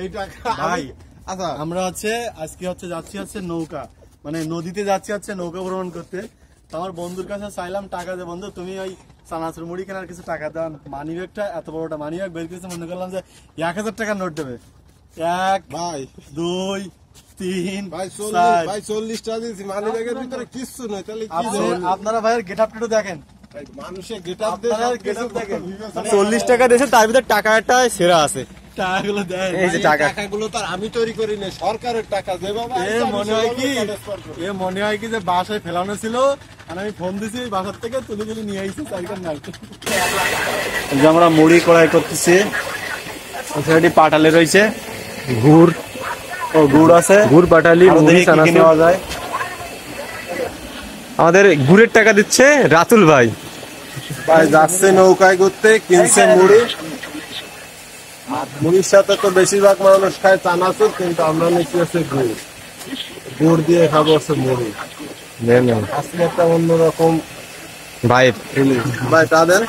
এই টাকা ভাই। আচ্ছা আমরা আজকে যাচ্ছি নৌকা মানে নদীতে যাচ্ছি নৌকা ভ্রমণ করতে। তো আমার বন্ধুর কাছে চাইলাম টাকা দে বন্ধু, তুমি ওই চানাচুর মুড়ি কেনার কিছু টাকা দেন। মানি ব্যাগটা এত বড়টা মানি ব্যাগ বের করেছে, মনে করলাম যে 1000 টাকার নোট দেবে। 1 ভাই 2 3 ভাই 40 টাকা দিয়েছি মানি ব্যাগের ভিতরে কিছু নাই। তাহলে কি আপনারা ভাইয়ের গেটআপটা দেখেন, মানুষের গেটআপ দেখেন। 40 টাকা দিয়েছে, তার ভিতরে টাকা একটা সেরা আছে। টাকাগুলো দেয়, এই যে টাকাগুলো তো আমি তৈরি করি না, সরকারের টাকা। যে বাবা মনে হয় কি যে বাসায় ফেলানো ছিল, আর আমি ফোন দিছি বাসার থেকে তুলে তুলে নিয়ে আইছি চাইকার নাই। যে আমরা মুড়ি কড়াই করতেছি, ওখানে পাটালি রয়েছে, গুড় আছে, গুড় পাটালি নেওয়া যায়। আমাদের গুড়ের টাকা দিচ্ছে রাতুল ভাই। ভাই যাচ্ছে নৌকায় করতে, কিনছে মুড়ি। মুড়ির সাথে তো বেশিরভাগ মানুষ খায় চানাচুর, কিন্তু আমরা নিচ্ছি হচ্ছে গুড় দিয়ে খাবো হচ্ছে মুড়ি। আজকে একটা অন্যরকম ভাই ভাই তাদের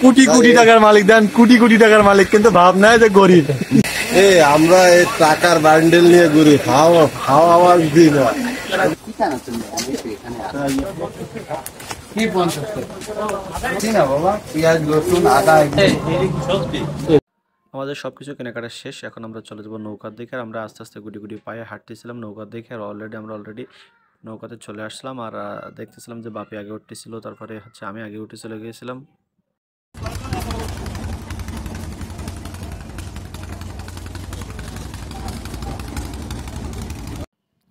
কোটি কোটি টাকার মালিক দেন, কোটি কোটি টাকার মালিক, কিন্তু ভাব নাই যে গরিব। আমরা এই টাকার বান্ডেল নিয়ে ঘুরি, খাওয়া আওয়াজ দিই না। আমাদের সবকিছু কেনাকাটা শেষ। এখন আমরা চলে যাবো নৌকার দিকে। আর আমরা আস্তে আস্তে গুটি গুটি পায়ে হাঁটতেছিলাম নৌকার দিকে। আর অলরেডি নৌকাতে চলে আসলাম। আর দেখতেছিলাম যে বাপি আগে উঠতেছিল, তারপরে আমি আগে উঠে চলে গিয়েছিলাম।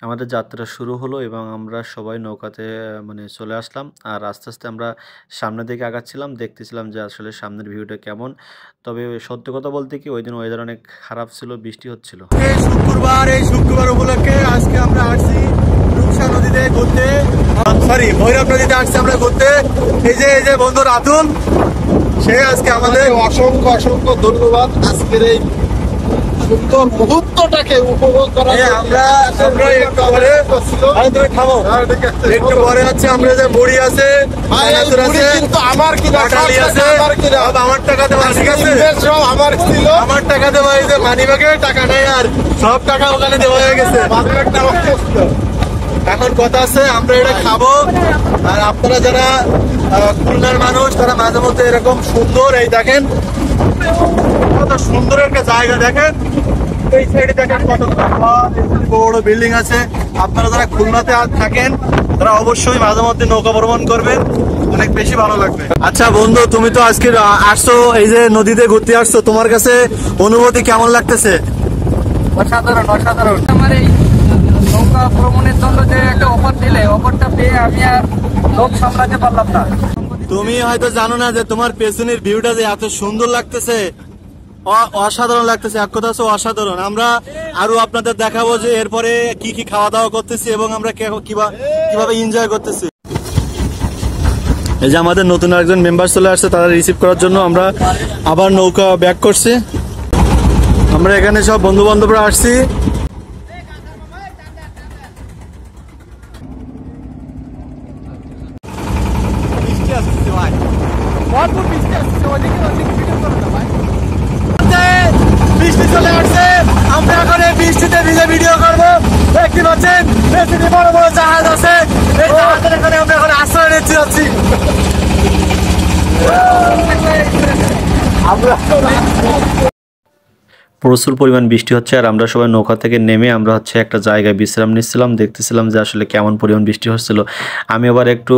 আমাদের যাত্রা শুরু হলো এবং আমরা সবাই নৌকাতে চলে আসলাম। আর আস্তে আস্তে আমরা সামনের দিকে আগাচ্ছিলাম, দেখতেছিলাম যে আসলে সামনের ভিউটা কেমন। তবে সত্যি কথা বলতে কি, ওই দিন ওয়েদার অনেক খারাপ ছিল, বৃষ্টি হচ্ছিল। এই শুক্রবার উপলক্ষে আজকে আমরা আসছি রূপসা নদীতে ঘুরতে, ভৈরব নদীতে আসছি আমরা ঘুরতে। এই যে বন্ধু রাতুল, সে আজকে আমাদের অসংখ্য ধন্যবাদ আজকের এই সুন্দর মুহূর্তটাকে উপভোগ করার। আমরা একটু পরে আমরা যে মুড়ি আছে, আমার টাকা দেওয়া, ঠিক আছে আমার টাকা দেওয়া, এই যে মানি ব্যাগে টাকা নেই, আর সব টাকা ওখানে দেওয়া হয়ে গেছে। এখন কথা আছে আমরা এটা খাবো। আর আপনারা যারা খুলনার মানুষ, তারা মাঝে মধ্যে এরকম সুন্দর, এই দেখেন কত সুন্দর একটা জায়গা, দেখেন এই সাইডে দেখেন কত বড় বিল্ডিং আছে। আপনারা যারা খুলনাতে থাকেন তারা অবশ্যই মাঝে মধ্যে নৌকা ভ্রমণ করবেন, অনেক বেশি ভালো লাগবে। আচ্ছা বন্ধু, তুমি তো আজকে আসছো, এই যে নদীতে ঘুরতে আসছো, তোমার কাছে অনুভূতি কেমন লাগতেছে? অসাধারণ। আমার এই নৌকা ভ্রমণের জন্য যে একটা অফার দিলে, অফারটা পেয়ে আমি আর লোক সামলাতে পারলাম না। তুমি হয়তো জানো না যে তোমার পেছনের ভিউটা যে এত সুন্দর লাগতেছে, অসাধারণ লাগতেছে, এক কথা হচ্ছে অসাধারণ। আমরা আরো আপনাদের দেখাবো যে এরপরে কি কি খাওয়া দাওয়া করতেছি এবং আমরা কিভাবে এনজয় করতেছি। এই যে আমাদের নতুন একজন মেম্বার চলে আসছে, তারা রিসিভ করার জন্য আমরা আবার নৌকা ব্যাক করছি। আমরা এখানে সব বন্ধু বান্ধবরা আসছি। বৃষ্টি চলে আসছে, আমরা এখন এই বৃষ্টিতে ভিজে ভিডিও করবো। দেখতে পাচ্ছেন পেছনে বড় বড় জাহাজ আছে, এই জাহাজের এখানে আমরা এখন আশ্রয় নিতে যাচ্ছি। প্রচুর পরিমাণ বৃষ্টি হচ্ছে। আর আমরা সবাই নৌকা থেকে নেমে আমরা একটা জায়গায় বিশ্রাম নিচ্ছিলাম, দেখতেছিলাম যে আসলে কেমন পরিমাণ বৃষ্টি হচ্ছিল। আমি আবার একটু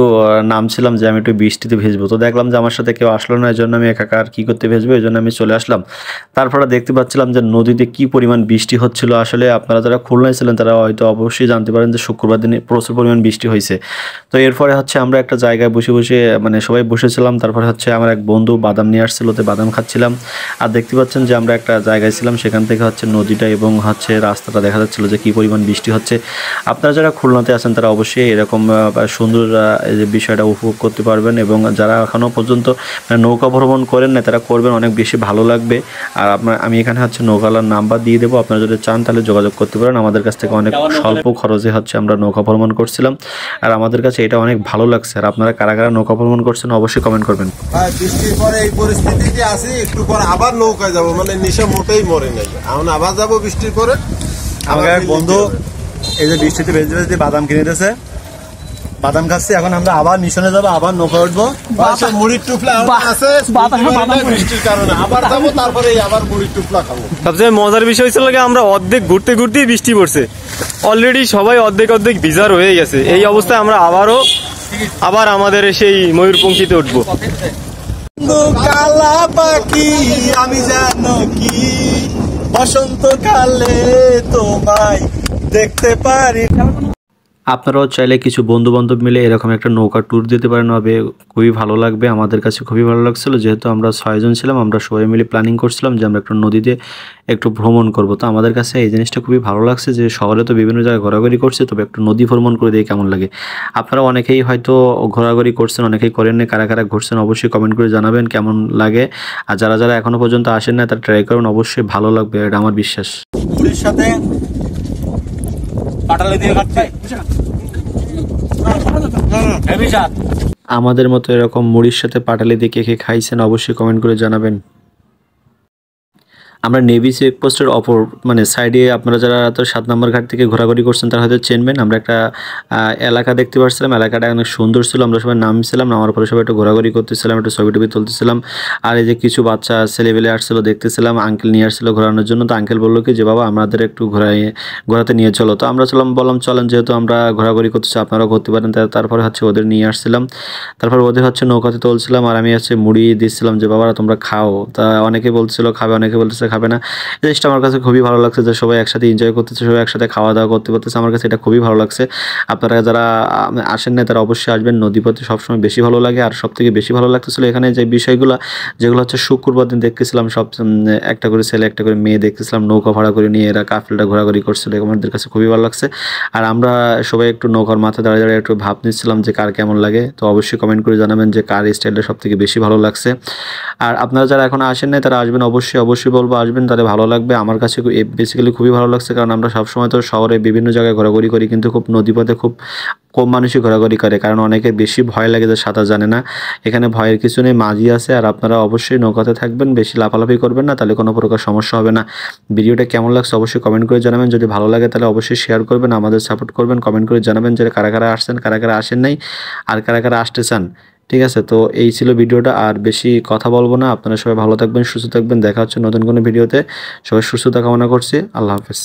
নামছিলাম যে আমি একটু বৃষ্টিতে ভিজবো, তো দেখলাম যে আমার সাথে কেউ আসলো না, এই জন্য আমি একা আর কি করতে ভিজবো, এই জন্য আমি চলে আসলাম। তারপরে দেখতে পাচ্ছিলাম যে নদীতে কি পরিমাণ বৃষ্টি হচ্ছিল। আসলে আপনারা যারা খুলনায় ছিলেন তারা হয়তো অবশ্যই জানতে পারেন যে শুক্রবার দিনে প্রচুর পরিমাণ বৃষ্টি হয়েছে। তো এরপরে আমরা একটা জায়গায় বসে সবাই বসেছিলাম। তারপরে আমার এক বন্ধু বাদাম নিয়ে আসছিল, তো বাদাম খাচ্ছিলাম। আর দেখতে পাচ্ছেন যে আমরা একটা জায়গায় ছিলাম দেখতেছিলাম সেখান থেকে হচ্ছে নদীটা এবং হচ্ছে রাস্তাটা দেখা যাচ্ছিল যে কী পরিমাণ বৃষ্টি হচ্ছে। আপনারা যারা খুলনাতে আছেন তারা অবশ্যই এরকম সুন্দর এই যে বিষয়টা উপভোগ করতে পারবেন, এবং যারা এখনও পর্যন্ত নৌকা ভ্রমণ করেন না তারা করবেন, অনেক বেশি ভালো লাগবে। আর আমি এখানে হচ্ছে নৌকালার নাম্বার দিয়ে দেবো, আপনারা যদি চান তাহলে যোগাযোগ করতে পারেন। আমাদের কাছ থেকে অনেক স্বল্প খরচে হচ্ছে আমরা নৌকা ভ্রমণ করছিলাম, আর আমাদের কাছে এটা অনেক ভালো লাগছে। আর আপনারা কারা কারা নৌকা ভ্রমণ করছেন অবশ্যই কমেন্ট করবেন। বৃষ্টির পরে এই পরিস্থিতিতে আসি, একটু পর আবার নৌকায় যাবো, মানে নেশা মোটেই মরে নাই। এখন আবার যাবো বৃষ্টির পরে। আমাকে এক বন্ধু এই যে বৃষ্টিতে ভেজে ভেজে বাদাম কিনে দিয়েছে, বাদাম খাচ্ছি। এখন আমরা আবার মিশনে যাবো, আবার নৌকায় উঠবো। মুড়ির টুপলা আছে বৃষ্টির কারণে, আবার যাবো, তারপরে আবার মুড়ির টুপলা খাবো। সবচেয়ে মজার বিষয় হচ্ছে আমরা অর্ধেক ঘুরতে ঘুরতেই বৃষ্টি পড়ছে, অলরেডি সবাই অর্ধেক ভিজার হয়ে গেছে। এই অবস্থায় আমরা আবার আমাদের সেই ময়ূরপঙ্খীতে উঠবো। কালা পাখি আমি জানো কি বসন্তকালে তোমায় দেখতে পারি। আপনারাও চাইলে কিছু বন্ধু বান্ধব মিলে এরকম একটা নৌকা ট্যুর দিতে পারেন, হবে খুবই ভালো লাগবে। আমাদের কাছে খুবই ভালো লাগছিল, যেহেতু আমরা 6 জন ছিলাম, আমরা সবাই মিলে প্ল্যানিং করছিলাম যে আমরা একটা নদীতে একটু ভ্রমণ করব। তো আমাদের কাছে এই জিনিসটা খুবই ভালো লাগছে যে শহরে তো বিভিন্ন জায়গায় ঘোরাঘুরি করছে, তবে একটু নদী ভ্রমণ করে দিয়ে কেমন লাগে। আপনারা অনেকেই হয়তো ঘোরাঘুরি করছেন, অনেকেই করেন না, কারা কারা ঘুরছেন অবশ্যই কমেন্ট করে জানাবেন কেমন লাগে। আর যারা যারা এখনো পর্যন্ত আসেন না তারা ট্রাই করুন, অবশ্যই ভালো লাগবে, এটা আমার বিশ্বাস। পুরীর সাথে পাটালি দিয়ে খাচ্ছে আমাদের মতো এরকম মুড়ির সাথে পাটালি দিয়ে কে কে খাইছেন অবশ্যই কমেন্ট করে জানাবেন। আমরা নেভি চেকপোস্টের অপর মানে সাইডে আপনারা যারা তো 7 নম্বর ঘাট থেকে ঘোরাঘুরি করছেন তারা হয়তো চিনবেন। আমরা একটা এলাকা দেখতে পাচ্ছিলাম, এলাকাটা অনেক সুন্দর ছিল। আমরা সবাই নামছিলাম, নামার পরে সবাই একটু ঘোরাঘুরি করতেছিলাম, একটু ছবি টবি তুলতেছিলাম। আর এই যে কিছু বাচ্চা ছেলেবেলে আসছিল দেখতেছিলাম, আঙ্কেল নিয়ে আসছিল ঘোরানোর জন্য। তো আঙ্কেল বললো কি যে বাবা আমাদের একটু ঘোরাতে নিয়ে চলো। তো আমরা বললাম চলেন, যেহেতু আমরা ঘোরাঘুরি করতেছি আপনারাও করতে পারেন। তারপরে হচ্ছে ওদের নিয়ে আসছিলাম, তারপর ওদের হচ্ছে নৌকাতে তুলছিলাম, আর আমি হচ্ছে মুড়ি দিচ্ছিলাম যে বাবারা তোমরা খাও। তা অনেকে বলছিল খাবে, অনেকে বলতেছে খাবে না। এই জিনিসটা আমার কাছে খুবই ভালো লাগছে যে সবাই একসাথে এনজয় করতেছে, সবাই একসাথে খাওয়া দাওয়া করতে পারতেছে। আমার কাছে এটা খুবই ভালো লাগছে। আপনারা যারা আসেন না তারা অবশ্যই আসবেন, নদীপথে সবসময় বেশি ভালো লাগে। আর সব থেকে বেশি ভালো লাগতেছিল এখানে যে বিষয়গুলো, যেগুলো হচ্ছে শুক্রবার দিন দেখতেছিলাম, সব একটা করে ছেলে একটা করে মেয়ে দেখতেছিলাম নৌকা ভাড়া করে নিয়ে এরা কাফেলটা ঘোরাঘুরি করছিল, আমাদের কাছে খুবই ভালো লাগছে। আর আমরা সবাই একটু নৌকার মাথায় দাঁড়িয়ে দাঁড়িয়ে একটু ভাব নিচ্ছিলাম যে কার কেমন লাগে। তো অবশ্যই কমেন্ট করে জানাবেন যে কার স্টাইলটা সব থেকে বেশি ভালো লাগছে। আর আপনারা যারা এখন আসেন না তারা আসবেন, অবশ্যই বলবো আসবেন, তাদের ভালো লাগবে। আমার কাছে বেসিক্যালি খুবই ভালো লাগছে, কারণ আমরা সবসময় তো শহরে বিভিন্ন জায়গায় ঘোরাঘুরি করি, কিন্তু খুব নদীপথে খুব কম মানুষই ঘোরাঘুরি করে, কারণ অনেকে বেশি ভয় লাগে যে সাঁতার জানে না। এখানে ভয়ের কিছু নেই, মাঝি আছে। আর আপনারা অবশ্যই নৌকাতে থাকবেন, বেশি লাফালাফি করবেন না, তাহলে কোনো প্রকার সমস্যা হবে না। ভিডিওটা কেমন লাগছে অবশ্যই কমেন্ট করে জানাবেন, যদি ভালো লাগে তাহলে অবশ্যই শেয়ার করবেন, আমাদের সাপোর্ট করবেন। কমেন্ট করে জানাবেন যে কারা কারা আসছেন, কারা কারা আসেন নাই, আর কারা কারা আসতে চান। ঠিক আছে, তো এই ছিল ভিডিওটা, আর বেশি কথা বলবো না। আপনারা সবাই ভালো থাকবেন, সুস্থ থাকবেন, দেখা হচ্ছে নতুন কোনো ভিডিওতে। সবাই সুস্থতা কামনা করছি, আল্লাহ হাফেজ।